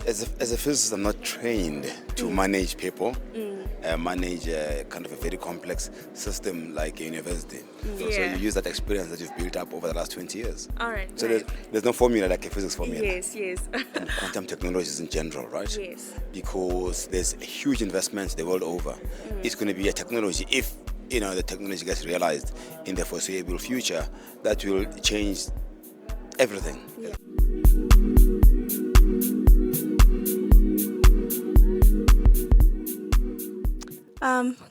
As a physicist, I'm not trained to manage people, manage kind of a very complex system like a university. So you use that experience that you've built up over the last 20 years. All right. So right. there's no formula like a physics formula. Yes. And quantum technologies in general, right? Yes. Because there's huge investments the world over. It's going to be a technology, if the technology gets realized in the foreseeable future, that will change everything. Yeah.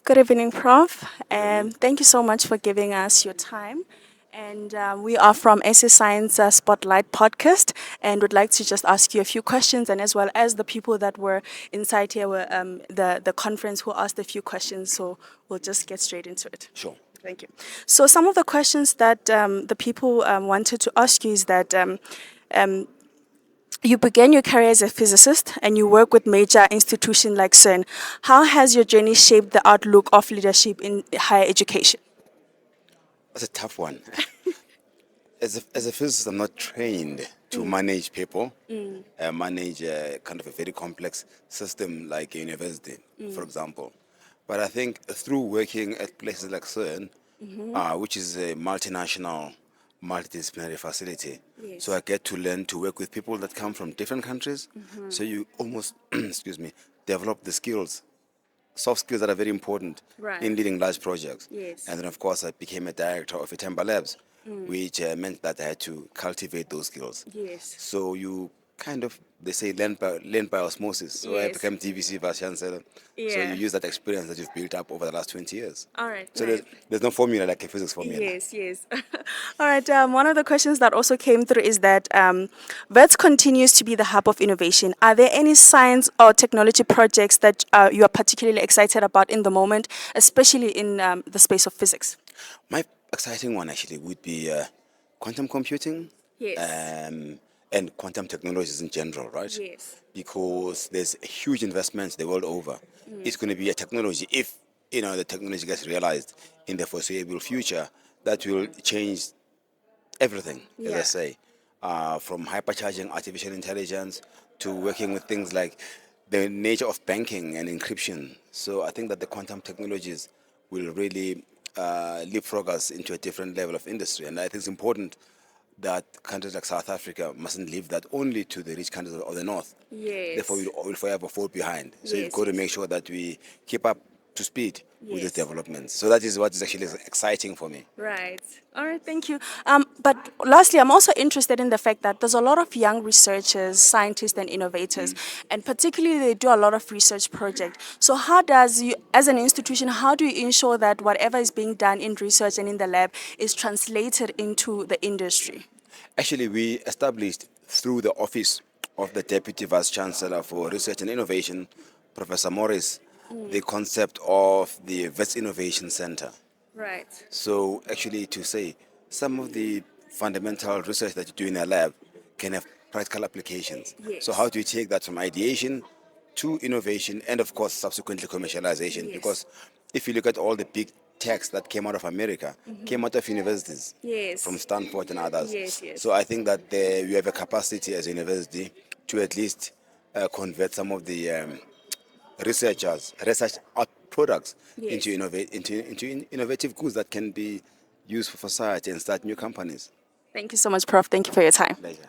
Good evening, Prof. Thank you so much for giving us your time. And we are from SA Science Spotlight podcast, and would like to just ask you a few questions, and as well as the people that were inside here were the conference who asked a few questions. So we'll just get straight into it. Sure. Thank you. So some of the questions that the people wanted to ask you is that you began your career as a physicist and you work with major institutions like CERN. How has your journey shaped the outlook of leadership in higher education? That's a tough one. As a physicist, I'm not trained to manage people, manage kind of a very complex system like a university, for example. But I think through working at places like CERN, which is a multinational, multidisciplinary facility, Yes. so I get to learn to work with people that come from different countries. So you almost, excuse me, develop the skills, soft skills that are very important Right. in leading large projects. Yes. And then, of course, I became a director of Itemba Labs, which meant that I had to cultivate those skills. Yes. So you kind of, they say, learn by osmosis. So I Yes. became TVC Vice-Chancellor. So Yeah. you use that experience that you've built up over the last 20 years. All right. So right. there's no formula like a physics formula. Yes. All right. One of the questions that also came through is that Wits continues to be the hub of innovation. Are there any science or technology projects that you are particularly excited about in the moment, especially in the space of physics? My exciting one actually would be quantum computing. Yes. And quantum technologies in general, right? Yes. Because there's huge investments the world over. It's going to be a technology, if the technology gets realized in the foreseeable future, that will change everything, as I Yeah. say, from hypercharging artificial intelligence to working with things like the nature of banking and encryption. So I think that the quantum technologies will really leapfrog us into a different level of industry. And I think it's important that countries like South Africa mustn't leave that only to the rich countries of the north. Yes. Therefore, we'll forever fall behind. So Yes, you've got to yes. make sure that we keep up to speed with Yes. these developments. So that is what is actually exciting for me. Right. All right. Thank you. But lastly, I'm also interested in the fact that there's a lot of young researchers, scientists, and innovators, and particularly they do a lot of research projects. So how does you, as an institution, how do you ensure that whatever is being done in research and in the lab is translated into the industry? Actually, we established through the office of the Deputy Vice-Chancellor for Research and Innovation, Professor Morris, the concept of the Wits Innovation Center. Right. So actually to say some of the fundamental research that you do in a lab can have practical applications. Yes. So how do you take that from ideation to innovation and of course subsequently commercialization? Yes. Because if you look at all the big techs that came out of America, came out of universities, Yes. from Stanford and others. Yes. So I think that we have a capacity as a university to at least convert some of the research out products Yes. into innovative goods that can be used for society and start new companies. Thank you so much, Prof. Thank you for your time. Pleasure.